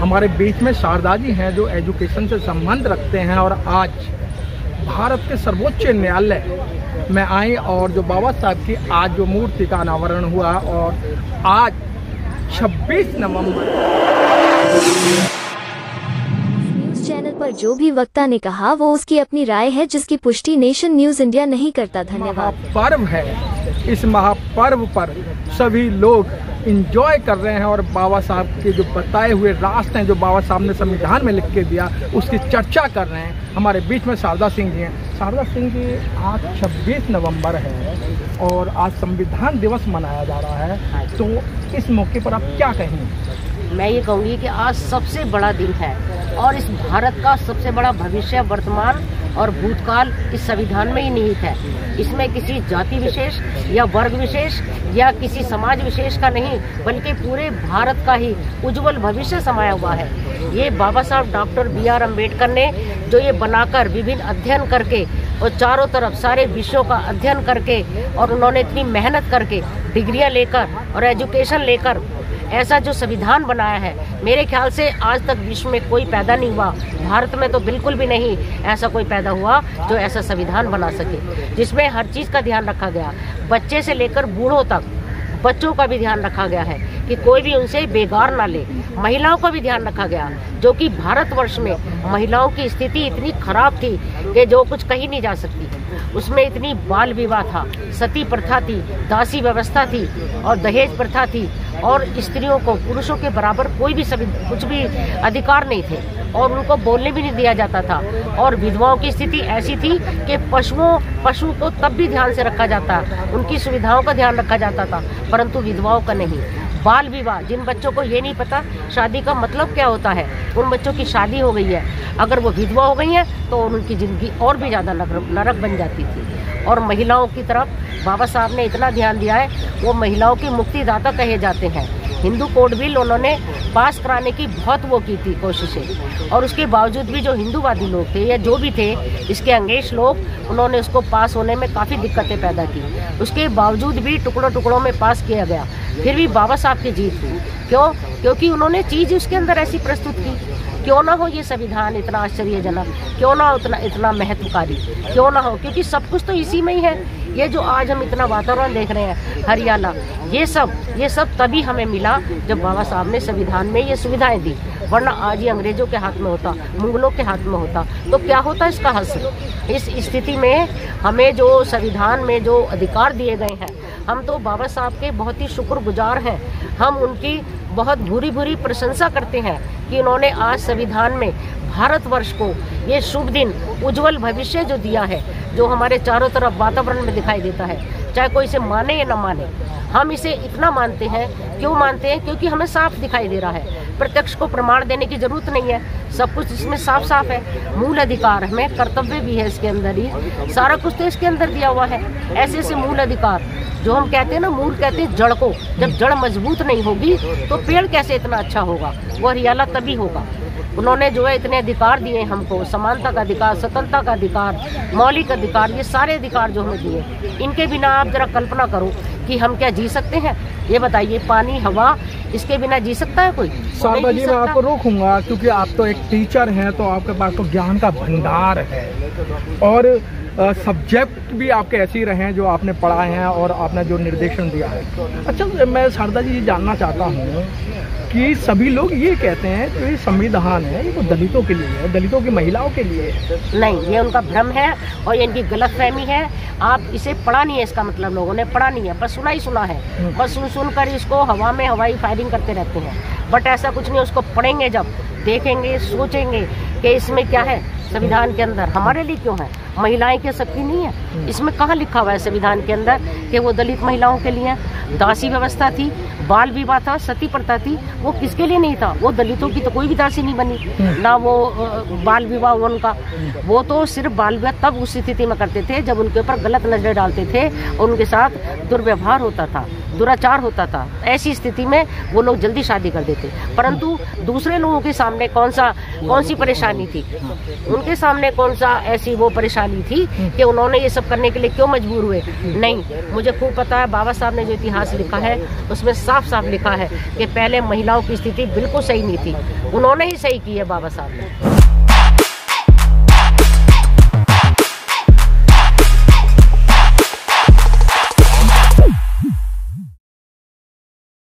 हमारे बीच में शारदा जी हैं जो एजुकेशन से संबंध रखते हैं और आज भारत के सर्वोच्च न्यायालय में आई और जो बाबा साहब की आज जो मूर्ति का अनावरण हुआ और आज 26 नवंबर न्यूज चैनल पर जो भी वक्ता ने कहा वो उसकी अपनी राय है जिसकी पुष्टि नेशन न्यूज इंडिया नहीं करता। धन्यवाद। महापर्व है, इस महापर्व पर सभी लोग इंजॉय कर रहे हैं और बाबा साहब के जो बताए हुए रास्ते हैं जो बाबा साहब ने संविधान में लिख के दिया उसकी चर्चा कर रहे हैं। हमारे बीच में शारदा सिंह जी हैं। शारदा सिंह जी, आज 26 नवंबर है और आज संविधान दिवस मनाया जा रहा है, तो इस मौके पर आप क्या कहेंगे? मैं ये कहूँगी कि आज सबसे बड़ा दिन है और इस भारत का सबसे बड़ा भविष्य, वर्तमान और भूतकाल इस संविधान में ही निहित है। इसमें किसी जाति विशेष या वर्ग विशेष या किसी समाज विशेष का नहीं, बल्कि पूरे भारत का ही उज्जवल भविष्य समाया हुआ है। ये बाबा साहब डॉक्टर BR अम्बेडकर ने जो ये बनाकर विभिन्न अध्ययन करके और चारों तरफ सारे विषयों का अध्ययन करके और उन्होंने इतनी मेहनत करके डिग्रियां लेकर और एजुकेशन लेकर ऐसा जो संविधान बनाया है, मेरे ख्याल से आज तक विश्व में कोई पैदा नहीं हुआ, भारत में तो बिल्कुल भी नहीं ऐसा कोई पैदा हुआ जो ऐसा संविधान बना सके, जिसमें हर चीज़ का ध्यान रखा गया, बच्चे से लेकर बूढ़ों तक बच्चों का भी ध्यान रखा गया है कि कोई भी उनसे बेगार ना ले। महिलाओं का भी ध्यान रखा गया, जो कि भारतवर्ष में महिलाओं की स्थिति इतनी खराब थी कि जो कुछ कही नहीं जा सकती। उसमें इतनी बाल विवाह था, सती प्रथा थी, दासी व्यवस्था थी और दहेज प्रथा थी और स्त्रियों को पुरुषों के बराबर कोई भी कुछ भी अधिकार नहीं थे और उनको बोलने भी नहीं दिया जाता था। और विधवाओं की स्थिति ऐसी थी कि पशु को तब भी ध्यान से रखा जाता, उनकी सुविधाओं का ध्यान रखा जाता था, परंतु विधवाओं का नहीं। बाल विवाह, जिन बच्चों को ये नहीं पता शादी का मतलब क्या होता है, उन बच्चों की शादी हो गई है, अगर वो विधवा हो गई है तो उनकी जिंदगी और भी ज़्यादा नरक बन जाती थी। और महिलाओं की तरफ बाबा साहब ने इतना ध्यान दिया है, वो महिलाओं की मुक्तिदाता कहे जाते हैं। हिंदू कोड बिल उन्होंने पास कराने की बहुत वो की थी कोशिशें, और उसके बावजूद भी जो हिंदूवादी लोग थे या जो भी थे इसके अंग्रेज लोग, उन्होंने उसको पास होने में काफ़ी दिक्कतें पैदा की। उसके बावजूद भी टुकड़ों टुकड़ों में पास किया गया, फिर भी बाबा साहब की जीत हुई। क्यों? क्योंकि उन्होंने चीज़ उसके अंदर ऐसी प्रस्तुत की। क्यों ना हो ये संविधान इतना आश्चर्यजनक, क्यों ना इतना महत्वकारी, क्यों ना हो, क्योंकि सब कुछ तो इसी में ही है। ये जो आज हम इतना वातावरण देख रहे हैं, हरियाणा, ये सब तभी हमें मिला जब बाबा साहब ने संविधान में ये सुविधाएं दी, वरना आज ये अंग्रेजों के हाथ में होता, मुगलों के हाथ में होता तो क्या होता इसका हश्र। इस स्थिति में हमें जो संविधान में जो अधिकार दिए गए हैं, हम तो बाबा साहब के बहुत ही शुक्रगुजार हैं। हम उनकी बहुत भूरी प्रशंसा करते हैं कि उन्होंने आज संविधान में भारतवर्ष को ये शुभ दिन, उज्जवल भविष्य जो दिया है, जो हमारे चारों तरफ वातावरण में दिखाई देता है, चाहे कोई इसे माने या न माने। हम इसे इतना मानते हैं, क्यों मानते हैं? क्योंकि हमें साफ दिखाई दे रहा है, प्रत्यक्ष को प्रमाण देने की जरूरत नहीं है, सब कुछ इसमें साफ साफ है। मूल अधिकार, हमें कर्तव्य भी है इसके अंदर ही, सारा कुछ तो इसके अंदर दिया हुआ है। ऐसे ऐसे मूल अधिकार जो हम कहते हैं ना, मूल कहते हैं जड़ को, जब जड़ मजबूत नहीं होगी तो पेड़ कैसे इतना अच्छा होगा, वो हरियाला तभी होगा। उन्होंने जो है इतने अधिकार दिए हमको, समानता का अधिकार, स्वतंत्रता का अधिकार, मौलिक अधिकार, ये सारे अधिकार जो हमें दिए, इनके बिना आप जरा कल्पना करो कि हम क्या जी सकते हैं? ये बताइए, पानी, हवा, इसके बिना जी सकता है कोई? शारदा जी, मैं आपको रोकूंगा क्योंकि आप तो एक टीचर हैं, तो आपके पास तो ज्ञान का भंडार है और सब्जेक्ट भी आपके ऐसे ही रहे हैं जो आपने पढ़ाए हैं और आपने जो निर्देशन दिया है। अच्छा, मैं शारदा जी जानना चाहता हूँ कि सभी लोग ये कहते हैं कि ये संविधान है, ये तो दलितों के लिए है, दलितों की महिलाओं के लिए है। नहीं, ये उनका भ्रम है और ये इनकी गलतफहमी है। आप इसे पढ़ा नहीं है, इसका मतलब लोगों ने पढ़ा नहीं है, बस सुना ही सुना है, बस सुन कर इसको हवा में हवाई फायरिंग करते रहते हैं। बट ऐसा कुछ नहीं, उसको पढ़ेंगे जब, देखेंगे, सोचेंगे कि इसमें क्या है संविधान के अंदर, हमारे लिए क्यों है, महिलाएं की शक्ति नहीं है। इसमें कहाँ लिखा हुआ है संविधान के अंदर कि वो दलित महिलाओं के लिए? दासी व्यवस्था थी, बाल विवाह था, सती प्रथा थी, वो किसके लिए नहीं था? वो दलितों की तो कोई भी दासी नहीं बनी, ना वो बाल विवाह उनका, वो तो सिर्फ बाल विवाह तब उस स्थिति में करते थे जब उनके ऊपर गलत नजरें डालते थे और उनके साथ दुर्व्यवहार होता था, दुराचार होता था। ऐसी स्थिति में वो लोग जल्दी शादी कर देते। परंतु दूसरे लोगों के सामने कौन सी परेशानी थी, उनके सामने कौन सा ऐसी वो परेशानी थी कि उन्होंने ये सब करने के लिए क्यों मजबूर हुए? नहीं, मुझे खूब पता है, बाबा साहब ने जो इतिहास लिखा है उसमें साफ साफ लिखा है कि पहले महिलाओं की स्थिति बिल्कुल सही नहीं थी, उन्होंने ही सही की है बाबा साहब ने।